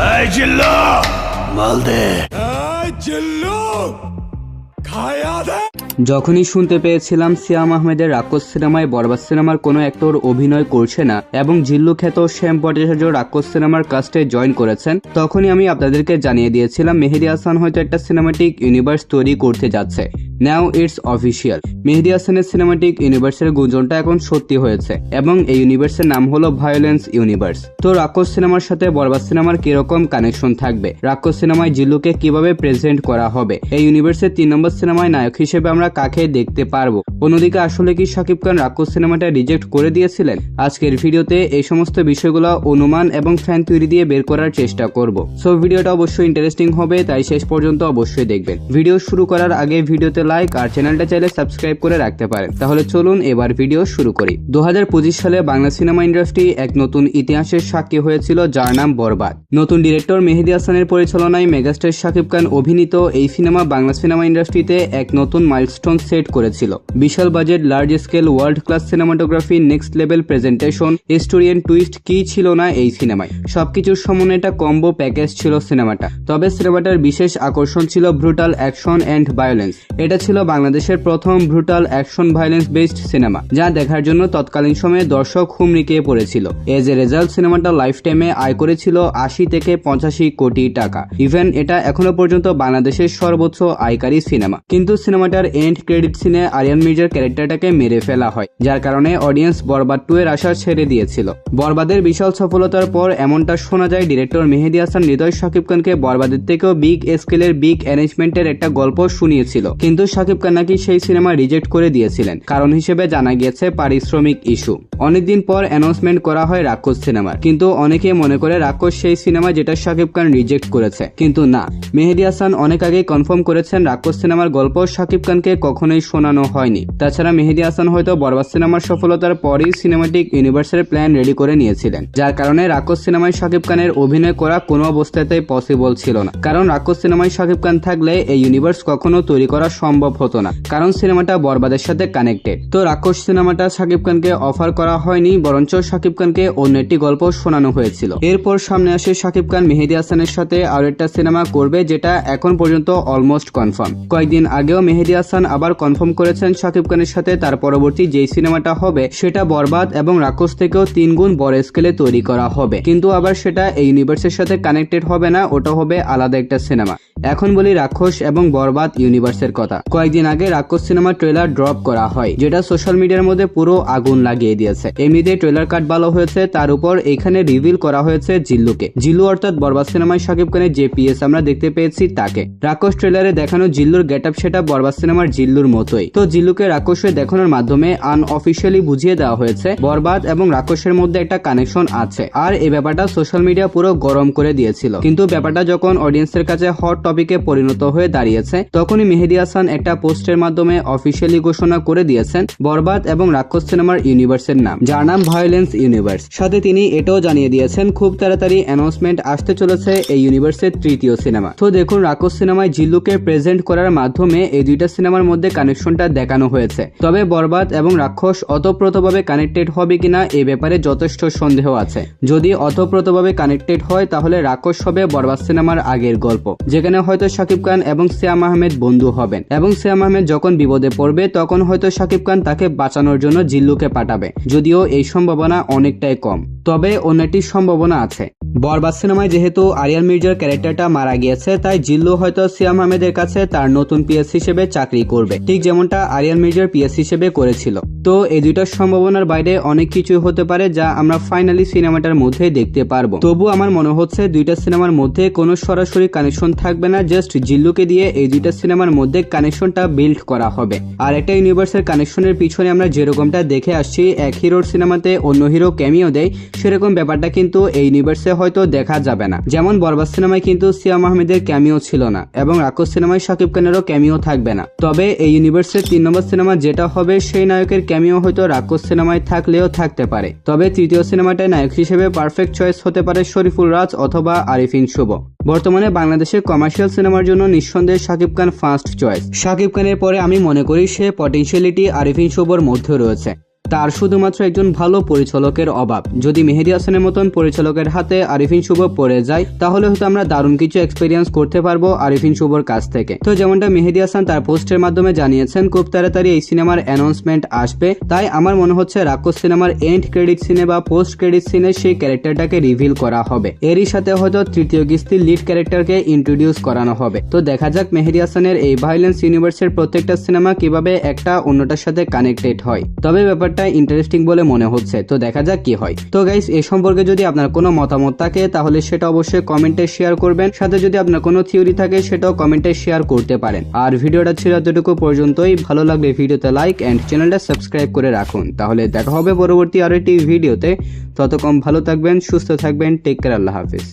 এই জিল্লু মাল দে। যখনই শুনতে পেয়েছিলাম সিয়াম আহমেদের রাক্ষস সিনেমায় বরবাদ সিনেমার কোনো অ্যাক্টর অভিনয় করছে না এবং জিল্লু খ্যাত শ্যাম ভট্টাচার্য রাক্ষস সিনেমার কাস্টে জয়েন করেছেন, তখনই আমি আপনাদেরকে জানিয়ে দিয়েছিলাম মেহেদী হাসান হয়তো একটা সিনেমাটিক ইউনিভার্স তৈরি করতে যাচ্ছে। নাও ইটস অফিসিয়াল, মেহেদী হাসানের সিনেমাটিক ইউনিভার্সের গুঞ্জনটা এখন সত্যি হয়েছে এবং এই ইউনিভার্সের নাম হলো ভায়োলেন্স ইউনিভার্স। তো রাক্ষস সিনেমার সাথে বরবাদ সিনেমার কিরকম কানেকশন থাকবে, রাক্ষস সিনেমায় জিল্লুকে কিভাবে প্রেজেন্ট করা হবে, এই ইউনিভার্সের 3 নম্বর সিনেমায় নায়ক হিসেবে আমরা কাকে দেখতে পারবো, অন্যদিকে আসলে কি শাকিব খান রাক্ষস সিনেমাটা রিজেক্ট করে দিয়েছিলেন, আজকের ভিডিওতে এই সমস্ত বিষয়গুলো অনুমান এবং ফ্যান থিওরি দিয়ে বের করার চেষ্টা করব। সো ভিডিওটা অবশ্যই ইন্টারেস্টিং হবে, তাই শেষ পর্যন্ত অবশ্যই দেখবেন। ভিডিও শুরু করার আগে ভিডিওতে লাইক আর চ্যানেলটা চাইলে সাবস্ক্রাইব করে রাখতে পারেন। তাহলে চলুন এবার ভিডিও শুরু করি। 2025 সালে বাংলা সিনেমা ইন্ডাস্ট্রি এক নতুন ইতিহাসের সাক্ষী হয়েছিল, যার নাম বরবাদ। নতুন ডিরেক্টর মেহেদী হাসানের পরিচালনায় মেগাস্টার শাকিব খান অভিনীত এই সিনেমা বাংলা সিনেমা ইন্ডাস্ট্রিতে এক নতুন মাইলস্টোন সেট করেছিল। বিশাল budget, large scale, world class cinematography, next level presentation, story and twist, কি ছিল না এই সিনেমায়। সবকিছুর সমন্বয়ে একটা কম্বো প্যাকেজ ছিল সিনেমাটা। তবে সিনেমাটার বিশেষ আকর্ষণ ছিল ব্রুটাল অ্যাকশন এন্ড ভায়োলেন্স। এটা ছিল বাংলাদেশের প্রথম brutal action violence based cinema, যা দেখার জন্য তৎকালীন সময়ে দর্শক হুমড়িকে পড়েছিল। এজ এ রেজাল্ট সিনেমাটা লাইফ টাইমে আয় করেছিল 80 থেকে 85 কোটি টাকা। ইভেন এটা এখনো পর্যন্ত বাংলাদেশের সর্বোচ্চ আয়কারী সিনেমা। কিন্তু সিনেমাটার এন্ড ক্রেডিট সিনে আরিয়ান মির্জার ক্যারেক্টারটাকে মেরে ফেলা হয়, যার কারণে অডিয়েন্স বরবাদ 2 এর আশা ছেড়ে দিয়েছিল। বরবাদের বিশাল সফলতার পর এমনটা শোনা যায় ডিরেক্টর মেহেদী হাসান হৃদয় শাকিব খানকে বরবাদের থেকেও বিগ স্কেলের বিগ অ্যারেঞ্জমেন্টের একটা গল্প শুনিয়েছিল, কিন্তু শাকিব খান নাকি সেই সিনেমা রিজেক্ট করে দিয়েছিলেন। কারণ হিসেবে জানা গিয়েছে পারিশ্রমিক ইস্যু। অনেকদিন পর অ্যানাউন্সমেন্ট করা হয় রাক্ষস সিনেমার, কিন্তু অনেকে মনে করে রাক্ষস সেই সিনেমা যেটা শাকিব খান রিজেক্ট করেছে, কিন্তু না, মেহেদী হাসান অনেক আগেই কনফার্ম করেছেন রাক্ষস সিনেমার গল্প শাকিব খানকে কখনোই শোনানো হয়নি। তাছাড়া মেহেদী হাসান হয়তো বরবাদ সিনেমার সফলতার পরই সিনেমাটিক ইউনিভার্সের প্ল্যান রেডি করে নিয়েছিলেন, যার কারণে রাক্ষস সিনেমায় শাকিব খানের অভিনয় করা কোনো অবস্থাতেই পসিবল ছিল না। কারণ রাক্ষস সিনেমায় শাকিব খান থাকলে এই ইউনিভার্স কখনো তৈরি করা সম্ভব হতো না, কারণ সিনেমাটা বরবাদের সাথে কানেক্টেড। তো রাক্ষস সিনেমাটা শাকিব খানকে অফার করা হয়নি, বরঞ্চ শাকিব খানকে অন্য একটি গল্প শোনানো হয়েছিল। এরপর সামনে আসে শাকিব খান মেহেদী হাসানের সাথে আরো একটা সিনেমা করবে, যেটা এখন পর্যন্ত অলমোস্ট কনফার্ম। কয়েকদিন আগেও মেহেদী হাসান আবার কনফার্ম করেছেন শাকিব খানের সাথে তার পরবর্তী যেই সিনেমাটা হবে সেটা বরবাদ এবং রাক্ষস থেকেও 3 গুণ বড় স্কেলে তৈরি করা হবে, কিন্তু আবার সেটা এই ইউনিভার্সের সাথে কানেক্টেড হবে না, ওটা হবে আলাদা একটা সিনেমা। এখন বলি রাক্ষস এবং বরবাদ ইউনিভার্সের কথা। কয়েকদিন আগে রাক্ষস সিনেমার ট্রেলার ড্রপ করা হয়, যেটা সোশ্যাল মিডিয়ার মধ্যে পুরো আগুন লাগিয়ে দিয়েছে। এমনিতে ট্রেলার কাট ভালো হয়েছে, তার উপর এখানে রিভিল করা হয়েছে জিল্লুকে। জিল্লু অর্থাৎ বরবাদ সিনেমায় শাকিব খানের যে পিএস আমরা দেখতে পেয়েছি তাকে। রাক্ষস ট্রেলারে দেখানো জিল্লুর গেটআপ সেটা বরবাদ সিনেমার জিল্লুর মতোই। তো জিল্লুকে রাক্ষসে দেখানোর মাধ্যমে আনঅফিশিয়ালি বুঝিয়ে দেওয়া হয়েছে বরবাদ এবং রাক্ষসের মধ্যে একটা কানেকশন আছে। আর এই ব্যাপারটা সোশ্যাল মিডিয়া পুরো গরম করে দিয়েছিল, কিন্তু ব্যাপারটা যখন অডিয়েন্সের কাছে হট টপিকে পরিণত হয়ে দাঁড়িয়েছে, তখনই মেহেদী হাসান একটা পোস্টের মাধ্যমে অফিসিয়ালি ঘোষণা করে দিয়েছেন বরবাদ এবং রাক্ষস সিনেমার ইউনিভার্সের নাম, যার নাম ভায়োলেন্স ইউনিভার্স। সাথে তিনি এটাও জানিয়ে দিয়েছেন খুব তাড়াতাড়ি অ্যানাউন্সমেন্ট আসতে চলেছে এই ইউনিভার্সের 3য় সিনেমা। তো দেখুন রাক্ষস সিনেমায় জিল্লুকে প্রেজেন্ট করার মাধ্যমে এই দুইটা সিনেমার মধ্যে কানেকশনটা দেখানো হয়েছে। তবে বরবাদ এবং রাক্ষস অতপ্রতভাবে কানেক্টেড হবে কিনা এই ব্যাপারে যথেষ্ট সন্দেহ আছে। যদি অতপ্রতভাবে কানেক্টেড হয় তাহলে রাক্ষস হবে বরবাদ সিনেমার আগের গল্প, যেখানে হয়তো শাকিব খান এবং সিয়াম আহমেদ বন্ধু হবেন এবং সিয়াম আহমেদ যখন বিপদে পড়বে তখন হয়তো শাকিব খান তাকে বাঁচানোর জন্য জিল্লুকে পাঠাবে, যদিও এই সম্ভাবনা অনেকটাই কম। তবে অন্যটির সম্ভাবনা আছে। বরবাদ সিনেমায় যেহেতু আরিয়ান মির্জার ক্যারেক্টারটা মারা গিয়েছে, তাই জিল্লু হয়তো সিয়াম আহমেদের কাছে তার নতুন পিএস হিসেবে চাকরি করবে, ঠিক যেমনটা আরিয়ান মির্জার পিএস হিসেবে করেছিল। তো এই দুইটার সম্ভাবনার বাইরে অনেক কিছু হতে পারে, যা আমরা ফাইনালি সিনেমাটার মধ্যে দেখতে পারবো। তবু আমার মনে হচ্ছে দুইটা সিনেমার মধ্যে কোনো সরাসরি কানেকশন থাকবে না, জাস্ট জিল্লুকে দিয়ে এই দুইটা সিনেমার মধ্যে কানেকশনটা বিল্ড করা হবে। আর একটা ইউনিভার্সের কানেকশনের পিছনে আমরা যেরকমটা দেখে আসছি, এক হিরোর সিনেমাতে অন্য হিরো ক্যামিও দেয়, সেরকম ব্যাপারটা কিন্তু এই ইউনিভার্সে হয়তো দেখা যাবে না। যেমন বরবাদ সিনেমায় কিন্তু সিয়াম আহমেদের ক্যামিও ছিল না এবং রাক্ষস সিনেমায় শাকিব খানেরও ক্যামিও থাকবে না। তবে এই ইউনিভার্সের 3 নম্বর সিনেমা যেটা হবে সেই নায়কের ক্যামিও হয়তো রাক্ষস সিনেমায় থাকলেও থাকতে পারে। তবে 3য় সিনেমাটায় নায়ক হিসেবে পারফেক্ট চয়েস হতে পারে শরীফুল রাজ অথবা আরিফিন শুভ। বর্তমানে বাংলাদেশের কমার্শিয়াল সিনেমার জন্য নিঃসন্দেহে শাকিব খান ফার্স্ট চয়েস। শাকিব খানের পরে আমি মনে করি সে পটেনশিয়ালিটি আরিফিন শুভর মধ্যে রয়েছে। তার শুধুমাত্র একজন ভালো পরিচালকের অভাব। যদি মেহেদী হাসানের মতন পরিচালকের হাতে আরিফিন শুভ পড়ে যায় তাহলে হয়তো আমরা দারুণ কিছু এক্সপিরিয়েন্স করতে পারবো আরিফিন শুভর কাছ থেকে। তো যেমনটা মেহেদী হাসান তার পোস্টের মাধ্যমে জানিয়েছেন খুব তাড়াতাড়ি এই সিনেমার অ্যানাউন্সমেন্ট আসবে, তাই আমার মনে হচ্ছে রাক্ষস সিনেমার এন্ড ক্রেডিট সিনে বা পোস্ট ক্রেডিট সিনে সেই ক্যারেক্টারটাকে রিভিল করা হবে। এরই সাথে হয়তো তৃতীয় কিস্তির লিড ক্যারেক্টারকে ইন্ট্রোডিউস করানো হবে। তো দেখা যাক মেহেদী হাসানের এই ভাইলেন্স ইউনিভার্সের প্রত্যেকটা সিনেমা কিভাবে একটা অন্যটার সাথে কানেক্টেড হয়। তবে ব্যাপারটা ইন্টারেস্টিং বলে মনে হচ্ছে, তো দেখা যাক কি হয়। তো গাইস, এই সম্পর্কে যদি আপনার কোনো মতামত থাকে তাহলে সেটা অবশ্যই কমেন্টে শেয়ার করবেন, সাথে যদি আপনার কোনো থিওরি থাকে সেটাও কমেন্টে শেয়ার করতে পারেন। আর ভিডিওটা ছিল এতটুকু পর্যন্তই। ভালো লাগলে ভিডিওতে লাইক এন্ড চ্যানেলটা সাবস্ক্রাইব করে রাখুন। তাহলে দেখা হবে পরবর্তী আরো একটি ভিডিওতে। ততক্ষণ ভালো থাকবেন, সুস্থ থাকবেন, টেক কেয়ার, আল্লাহ হাফিজ।